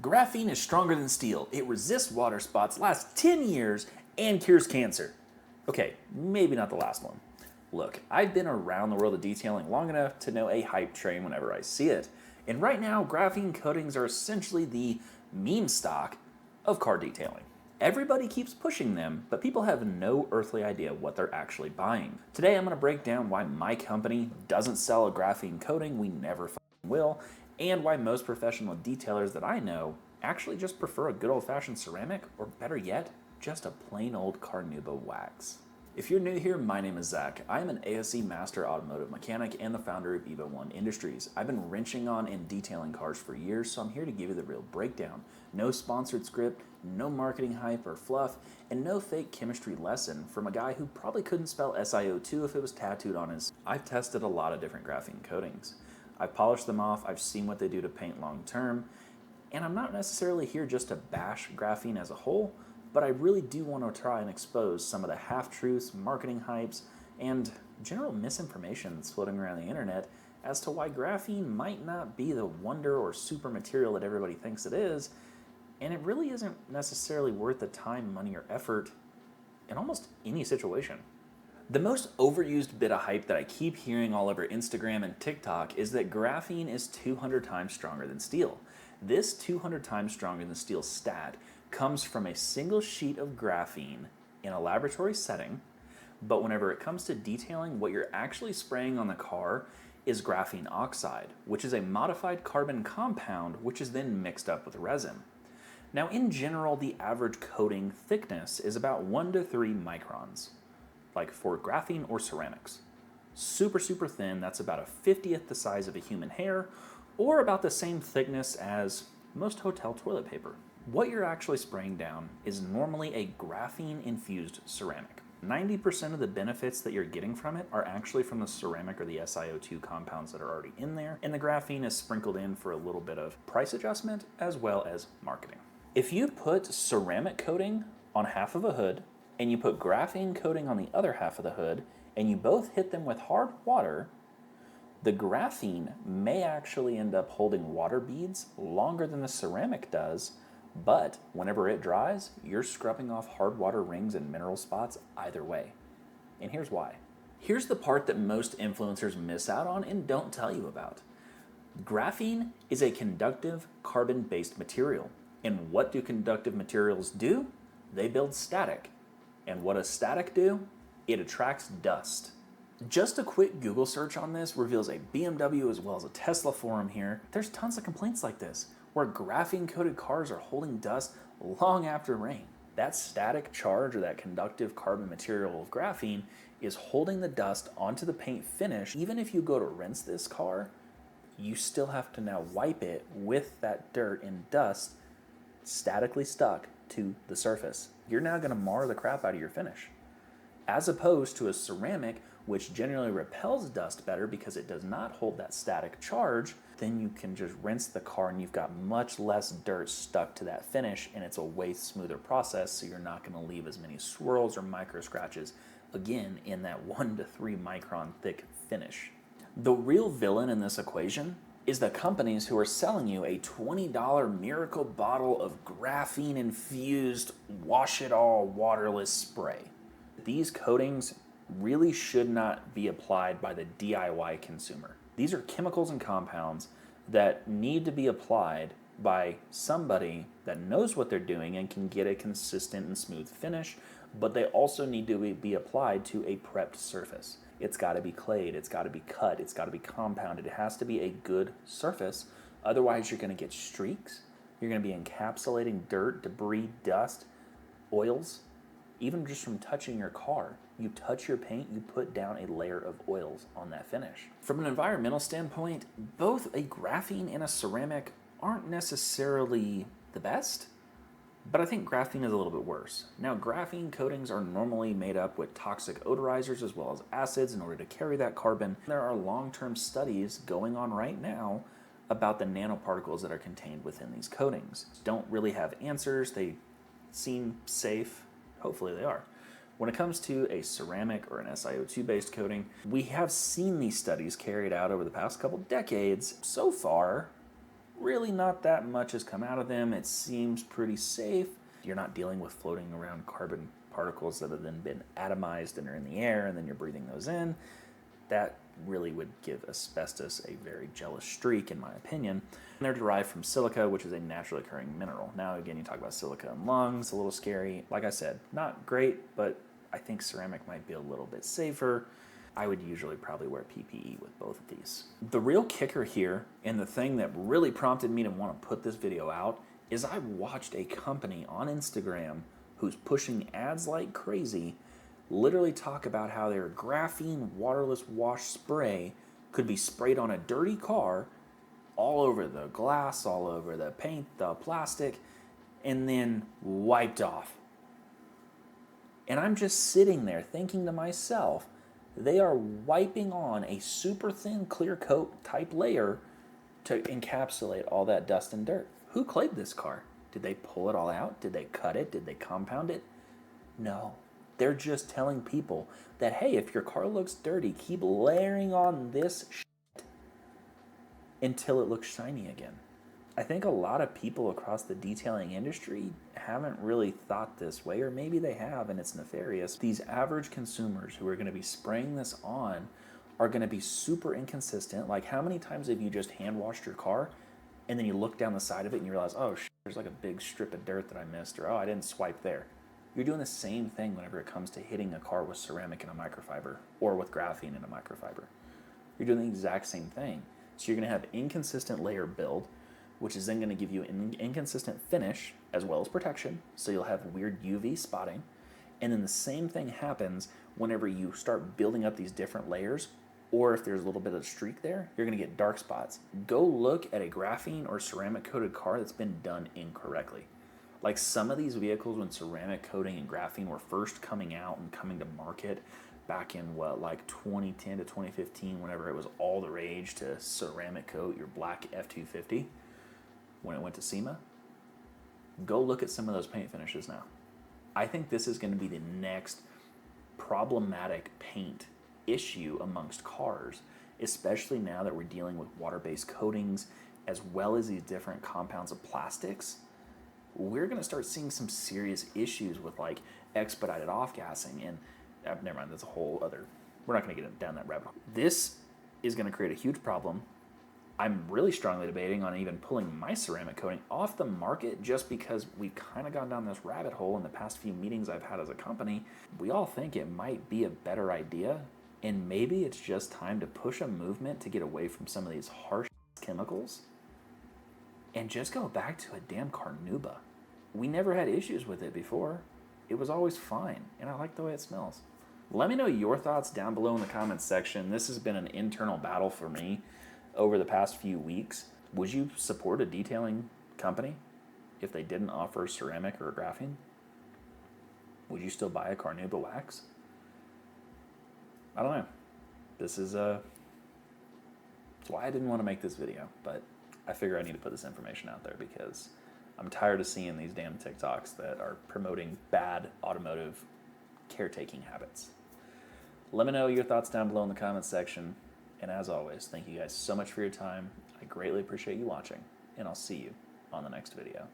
Graphene is stronger than steel. It resists water spots, lasts 10 years, and cures cancer. Okay, maybe not the last one. Look, I've been around the world of detailing long enough to know a hype train whenever I see it. And right now, graphene coatings are essentially the meme stock of car detailing. Everybody keeps pushing them, but people have no earthly idea what they're actually buying. Today, I'm going to break down why my company doesn't sell a graphene coating, we never will, and why most professional detailers that I know actually just prefer a good old-fashioned ceramic, or better yet, just a plain old carnuba wax. If you're new here, my name is Zach. I am an ASE Master Automotive Mechanic and the founder of One Industries. I've been wrenching on and detailing cars for years, so I'm here to give you the real breakdown. No sponsored script, no marketing hype or fluff, and no fake chemistry lesson from a guy who probably couldn't spell SiO2 if it was tattooed on his. I've tested a lot of different graphene coatings. I've polished them off, I've seen what they do to paint long term, and I'm not necessarily here just to bash graphene as a whole, but I really do want to try and expose some of the half-truths, marketing hypes, and general misinformation that's floating around the internet as to why graphene might not be the wonder or super material that everybody thinks it is, and it really isn't necessarily worth the time, money, or effort in almost any situation. The most overused bit of hype that I keep hearing all over Instagram and TikTok is that graphene is 200 times stronger than steel. This 200 times stronger than steel stat comes from a single sheet of graphene in a laboratory setting, but whenever it comes to detailing, what you're actually spraying on the car is graphene oxide, which is a modified carbon compound which is then mixed up with resin. Now, in general, the average coating thickness is about 1 to 3 microns. Like for graphene or ceramics. Super thin, that's about a 50th the size of a human hair, or about the same thickness as most hotel toilet paper. What you're actually spraying down is normally a graphene-infused ceramic. 90% of the benefits that you're getting from it are actually from the ceramic or the SiO2 compounds that are already in there, and the graphene is sprinkled in for a little bit of price adjustment as well as marketing. If you put ceramic coating on half of a hood, and you put graphene coating on the other half of the hood, and you both hit them with hard water, the graphene may actually end up holding water beads longer than the ceramic does, but whenever it dries, you're scrubbing off hard water rings and mineral spots either way. And here's why. Here's the part that most influencers miss out on and don't tell you about. Graphene is a conductive carbon-based material. And what do conductive materials do? They build static. And what does static do? It attracts dust. Just a quick Google search on this reveals a BMW as well as a Tesla forum here. There's tons of complaints like this, where graphene-coated cars are holding dust long after rain. That static charge or that conductive carbon material of graphene is holding the dust onto the paint finish. Even if you go to rinse this car, you still have to now wipe it with that dirt and dust statically stuck to the surface. You're now going to mar the crap out of your finish. As opposed to a ceramic, which generally repels dust better because it does not hold that static charge, then you can just rinse the car and you've got much less dirt stuck to that finish, and it's a way smoother process, so you're not going to leave as many swirls or micro scratches, again, in that 1 to 3 micron thick finish. The real villain in this equation is the companies who are selling you a $20 miracle bottle of graphene-infused wash-it-all waterless spray. These coatings really should not be applied by the DIY consumer. These are chemicals and compounds that need to be applied by somebody that knows what they're doing and can get a consistent and smooth finish, but they also need to be applied to a prepped surface. It's got to be clayed, it's got to be cut, it's got to be compounded. It has to be a good surface. Otherwise, you're going to get streaks. You're going to be encapsulating dirt, debris, dust, oils, even just from touching your car. You touch your paint, you put down a layer of oils on that finish. From an environmental standpoint, both a graphene and a ceramic aren't necessarily the best, but I think graphene is a little bit worse. Now, graphene coatings are normally made up with toxic odorizers as well as acids in order to carry that carbon. There are long-term studies going on right now about the nanoparticles that are contained within these coatings. Don't really have answers. They seem safe. Hopefully they are. When it comes to a ceramic or an SiO2-based coating, we have seen these studies carried out over the past couple decades. So far, Really not that much has come out of them. It seems pretty safe. You're not dealing with floating around carbon particles that have then been atomized and are in the air, and then you're breathing those in. That really would give asbestos a very jealous streak, in my opinion. And they're derived from silica, which is a naturally occurring mineral. Now, again, you talk about silica in lungs, a little scary. Like I said, not great, but I think ceramic might be a little bit safer. I would usually probably wear PPE with both of these. The real kicker here, and the thing that really prompted me to want to put this video out, is I watched a company on Instagram who's pushing ads like crazy literally talk about how their graphene waterless wash spray could be sprayed on a dirty car all over the glass, all over the paint, the plastic, and then wiped off. And I'm just sitting there thinking to myself, they are wiping on a super thin clear coat type layer to encapsulate all that dust and dirt. Who claimed this car? Did they pull it all out? Did they cut it? Did they compound it? No. They're just telling people that, hey, if your car looks dirty, keep layering on this shit until it looks shiny again. I think a lot of people across the detailing industry haven't really thought this way, or maybe they have and it's nefarious. These average consumers who are going to be spraying this on are going to be super inconsistent. Like, how many times have you just hand washed your car and then you look down the side of it and you realize, oh, there's like a big strip of dirt that I missed, or oh, I didn't swipe there. You're doing the same thing whenever it comes to hitting a car with ceramic and a microfiber, or with graphene and a microfiber. You're doing the exact same thing. So you're going to have inconsistent layer build, which is then going to give you an inconsistent finish as well as protection. So you'll have weird UV spotting. And then the same thing happens whenever you start building up these different layers, or if there's a little bit of streak there, you're going to get dark spots. Go look at a graphene or ceramic coated car that's been done incorrectly. Like, some of these vehicles, when ceramic coating and graphene were first coming out and coming to market back in like 2010 to 2015, whenever it was all the rage to ceramic coat your black F-250 when it went to SEMA, go look at some of those paint finishes now. I think this is going to be the next problematic paint issue amongst cars, especially now that we're dealing with water-based coatings as well as these different compounds of plastics. We're going to start seeing some serious issues with like expedited off-gassing, and never mind, that's a whole other, we're not going to get down that rabbit hole. This is going to create a huge problem. I'm really strongly debating on even pulling my ceramic coating off the market, just because we've kind of gone down this rabbit hole in the past few meetings I've had as a company. We all think it might be a better idea, and maybe it's just time to push a movement to get away from some of these harsh chemicals and just go back to a damn carnuba. We never had issues with it before. It was always fine, and I like the way it smells. Let me know your thoughts down below in the comments section. This has been an internal battle for me over the past few weeks. Would you support a detailing company if they didn't offer ceramic or graphene? Would you still buy a carnuba wax? I don't know. This is that's why I didn't want to make this video, but I figure I need to put this information out there because I'm tired of seeing these damn TikToks that are promoting bad automotive caretaking habits. Let me know your thoughts down below in the comments section. And as always, thank you guys so much for your time. I greatly appreciate you watching, and I'll see you on the next video.